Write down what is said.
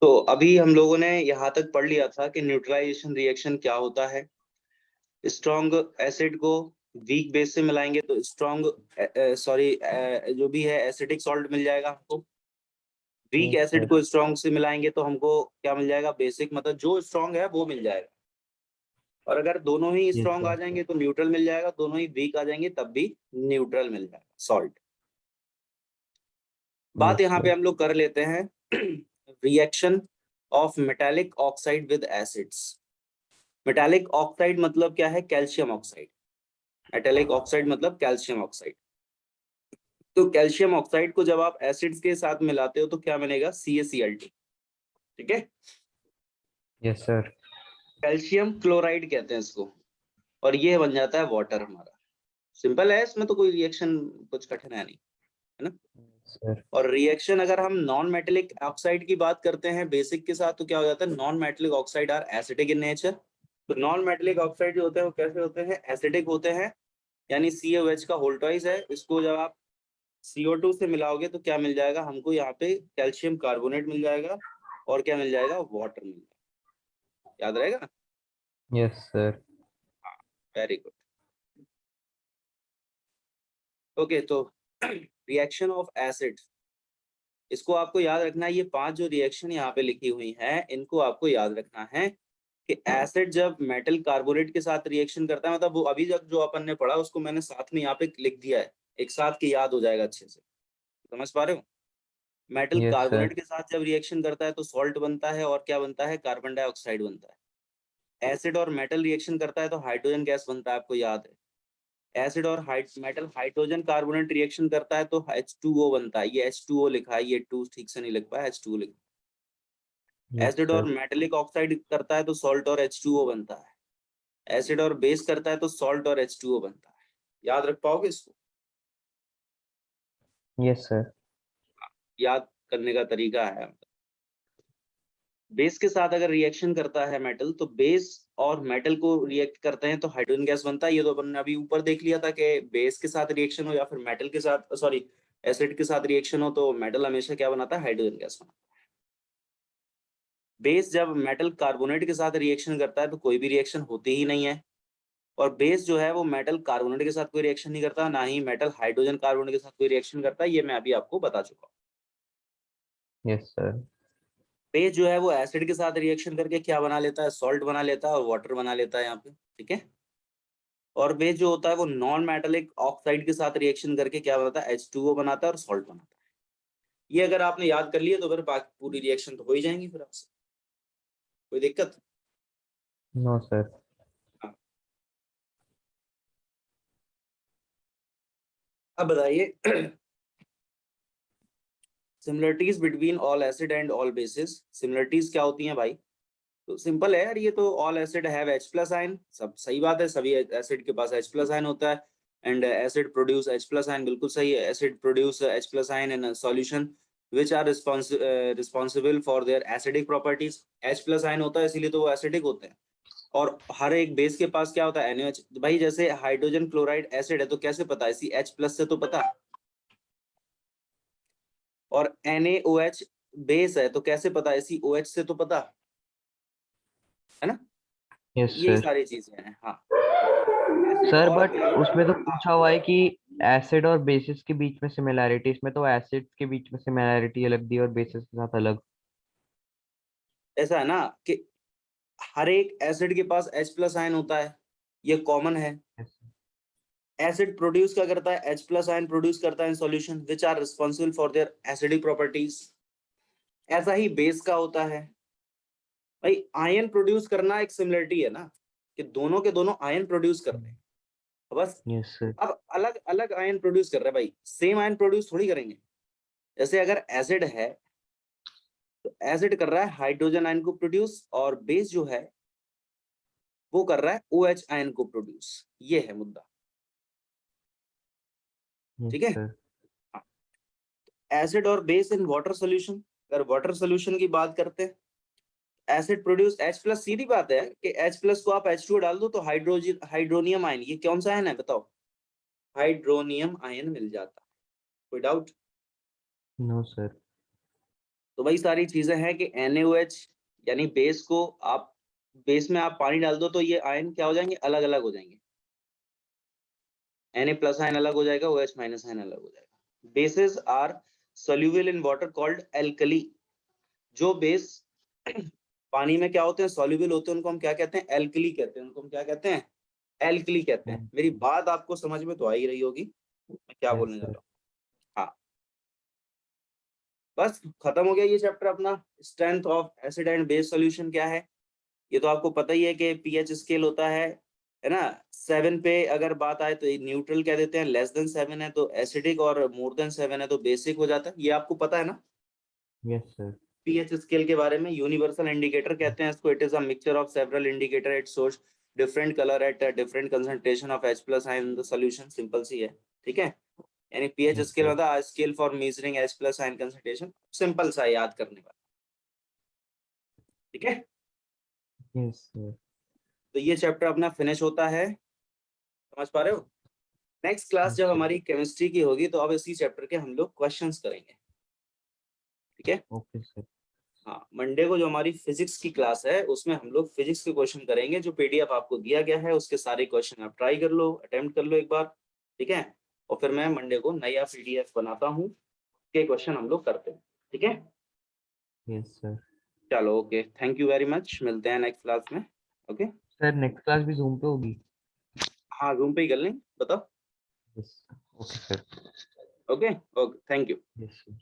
तो अभी हम लोगों ने यहाँ तक पढ़ लिया था कि न्यूट्रलाइजेशन रिएक्शन क्या होता है। स्ट्रॉन्ग एसिड को वीक बेस से मिलाएंगे तो स्ट्रॉन्ग जो भी है एसिडिक सॉल्ट मिल जाएगा हमको। Weak Yes, acid sir. को स्ट्रॉन्ग से मिलाएंगे तो हमको क्या मिल जाएगा, बेसिक, मतलब जो स्ट्रॉन्ग है वो मिल जाएगा। और अगर दोनों ही Yes, स्ट्रॉन्ग sir. आ जाएंगे तो न्यूट्रल मिल जाएगा, दोनों ही वीक आ जाएंगे तब भी न्यूट्रल मिल जाएगा सॉल्ट। बात Yes, यहाँ पे sir. हम लोग कर लेते हैं reaction of metallic oxide with acids. Metallic oxide मतलब क्या है, कैल्शियम ऑक्साइड। मेटालिक ऑक्साइड मतलब कैल्शियम ऑक्साइड। तो कैल्शियम ऑक्साइड को जब आप एसिड्स के साथ मिलाते हो तो क्या बनेगा, CaCl2। ठीक है, Yes, sir. कैल्शियम क्लोराइड कहते हैं इसको, और ये बन जाता है वाटर हमारा। सिंपल है, इसमें तो कोई रिएक्शन कुछ कठिन है नहीं, है ना। Sir. और रिएक्शन अगर हम नॉन मेटेलिक ऑक्साइड की बात करते हैं बेसिक के साथ, तो क्या हो जाता है, non metallic oxide are acidic in nature. तो नॉन मेटेलिक ऑक्साइड जो होते हैं वो कैसे होते हैं, एसिडिक होते हैं, यानी COH का होल ट्वाइस है। इसको जब आप CO2 से मिलाओगे तो क्या मिल जाएगा हमको, यहाँ पे कैल्शियम कार्बोनेट मिल जाएगा और क्या मिल जाएगा, वाटर मिल जाएगा। याद रहेगा। Yes, sir. Very good. Okay, तो रिएक्शन ऑफ एसिड, इसको आपको याद रखना है। ये 5 जो रिएक्शन यहाँ पे लिखी हुई हैं इनको आपको याद रखना है कि एसिड जब मेटल कार्बोनेट के साथ रिएक्शन करता है, मतलब वो अभी जब जो अपन ने पढ़ा उसको मैंने साथ में यहाँ पे लिख दिया है, एक साथ की याद हो जाएगा अच्छे से। समझ पा रहे हो। Metal Yes, sir. कार्बोनेट के साथ जब रिएक्शन करता है तो सॉल्ट बनता है, और क्या बनता है, कार्बन डाइऑक्साइड बनता है। एसिड और मेटल रिएक्शन करता है तो हाइड्रोजन गैस बनता है, आपको याद है। एसिड और मेटल हाइड्रोजन कार्बोनेट रिएक्शन करता है तो H2O बनता है। ये H2O लिखा है, ये 2 ठीक से नहीं लिख पाया, H2O लिखा है। Yes, एसिड और sir. मेटेलिक ऑक्साइड करता है तो सॉल्ट और H2O बनता है। एसिड और बेस करता है तो सॉल्ट और H2O बनता है। याद रख पाओगे इसको। Yes, sir. याद करने का तरीका है, बेस के साथ अगर रिएक्शन करता है मेटल तो बेस और मेटल को रिएक्ट करते हैं तो हाइड्रोजन गैस बनता है। ये तो अपन ने अभी ऊपर देख लिया था कि बेस के साथ रिएक्शन हो या फिर मेटल के साथ, सॉरी, एसिड के साथ रिएक्शन हो तो मेटल हमेशा क्या बनाता है, हाइड्रोजन गैस बनाता है। बेस जब मेटल कार्बोनेट के साथ रिएक्शन करता है तो कोई भी रिएक्शन होती ही नहीं है। और बेस जो है वो मेटल कार्बोनेट के साथ कोई रिएक्शन नहीं करता, ना ही मेटल हाइड्रोजन कार्बोनेट के साथ कोई रिएक्शन करता है। ये मैं अभी आपको बता चुका हूँ। Yes, sir. बेस जो है वो एसिड के साथ रिएक्शन करके क्या बना लेता है, सॉल्ट बना लेता है और वाटर बना लेता है यहाँ पे। ठीक है, और बेस जो होता है वो नॉन मेटालिक ऑक्साइड के साथ रिएक्शन करके क्या बनाता है, H2O बनाता है और सॉल्ट बनाता है। ये अगर आपने याद कर लिया तो फिर बाकी पूरी रिएक्शन तो हो ही जाएंगी फिर आपसे, कोई दिक्कत। No, sir. हाँ, अब बताइए similarities between all acid and all basis. Similarities क्या होती हैं भाई, तो सिंपल है यार, ये तो all acid have H plus ion, सब सही बात है, सभी एसिड के पास H प्लस आयन होता है। And acid produce H plus ion, बिल्कुल सही है, acid produce H plus ion in solution which are responsible for their acidic properties. H plus ion होता है इसीलिए तो वो एसिडिक होते हैं। और हर एक बेस के पास क्या होता है, NaOH। भाई जैसे हाइड्रोजन क्लोराइड एसिड है तो कैसे पता है, इसी H प्लस से तो पता है। और NaOH बेस है तो कैसे पता है, इसी OH से तो पता है ना। Yes, यही sir. सारी चीजें हैं। हाँ, एसिड सर और बट बेस। उसमें तो हाँ, पूछा हुआ है कि एसिड और बेसिस के बीच में सिमिलैरिटी, इसमें तो एसिड के बीच में सिमिलैरिटी अलग दी और बेसिस के साथ अलग। ऐसा है ना कि हर एक एसिड के पास H प्लस आयन होता है, ये कॉमन है। Yes, एसिड प्रोड्यूस क्या करता है, H प्लस आयन प्रोड्यूस करता है in solution which are responsible for their acidic properties. ऐसा ही बेस का होता है। भाई आयन प्रोड्यूस करना एक सिमिलरिटी है ना, कि दोनों के दोनों आयन प्रोड्यूस कर रहे हैं। बस yes, sir. अब अलग अलग आयन प्रोड्यूस कर रहे हैं भाई, सेम आयन प्रोड्यूस थोड़ी करेंगे। जैसे अगर एसिड है तो एसिड कर रहा है हाइड्रोजन आयन को प्रोड्यूस, और बेस जो है वो कर रहा है OH आयन को प्रोड्यूस। ये है मुद्दा। Yes, ठीक है, sir. एसिड और बेस इन वाटर सोल्यूशन। अगर वाटर सोल्यूशन की बात करते हैं, एसिड प्रोड्यूस H प्लस, सीधी बात है कि H प्लस को आप H2O डाल दो तो हाइड्रोजन हाइड्रोनियम आयन, ये कौन सा आयन है बताओ, हाइड्रोनियम आयन मिल जाता है। कोई डाउट। No, sir. तो वही सारी चीजें हैं कि NaOH यानी बेस को आप बेस में आप पानी डाल दो तो ये आयन क्या हो जाएंगे, अलग अलग हो जाएंगे। Na प्लस आयन अलग हो जाएगा, OH माइनस आयन अलग हो जाएगा। Bases are soluble in water called alkali। जो बेस पानी में क्या होते हैं, soluble होते हैं, उनको हम क्या कहते हैं, एल्कली कहते हैं। उनको हम क्या कहते हैं, एल्कली कहते हैं। मेरी बात आपको समझ में तो आ ही रही होगी मैं क्या यस बोलने जा सर। रहा हूँ। हाँ, बस खत्म हो गया ये चैप्टर अपना। Strength of acid and base solution क्या है, ये तो आपको पता ही है कि पीएच स्केल होता है ना। 7 पे अगर बात आए तो न्यूट्रल कह देते हैं, लेस देन 7 है तो एसिडिक, और मोर देन 7 है तो बेसिक हो जाता है। ये आपको पता है ना यस सर। पीएच स्केल के बारे में। यूनिवर्सल इंडिकेटर कहते हैं इसको। It is a mixture of several indicator, it shows different colour at different concentration of H plus ion in the solution. Simple सी है, ठीक है। यानी पीएच यस स्केल सर। मतलब scale for measuring H plus ion concentration. Simple सा है, याद करने वाला, ठीक है। Yes sir. तो ये चैप्टर अपना फिनिश होता है, समझ पा रहे हो। नेक्स्ट क्लास यस जब सर। हमारी केमिस्ट्री की होगी तो अब इसी चैप्टर के हम लोग क्वेश्चंस करेंगे, ठीक है। Okay sir. हाँ, मंडे को जो हमारी फिजिक्स की क्लास है उसमें हम लोग फिजिक्स के क्वेश्चन करेंगे। जो पीडीएफ आपको दिया गया है उसके सारे क्वेश्चन आप ट्राई कर लो, अटेम्प्ट कर लो एक बार, ठीक है। और फिर मैं मंडे को नया पीडीएफ बनाता हूँ, के क्वेश्चन हम लोग करते हैं, ठीक है। Yes sir. चलो okay, thank you very much, मिलते हैं नेक्स्ट क्लास में। ओके, सर नेक्स्ट क्लास भी जूम पे होगी? हाँ रूम पे ही कर लें, बताओ। Yes. Okay sir. Okay okay, thank you. Yes sir.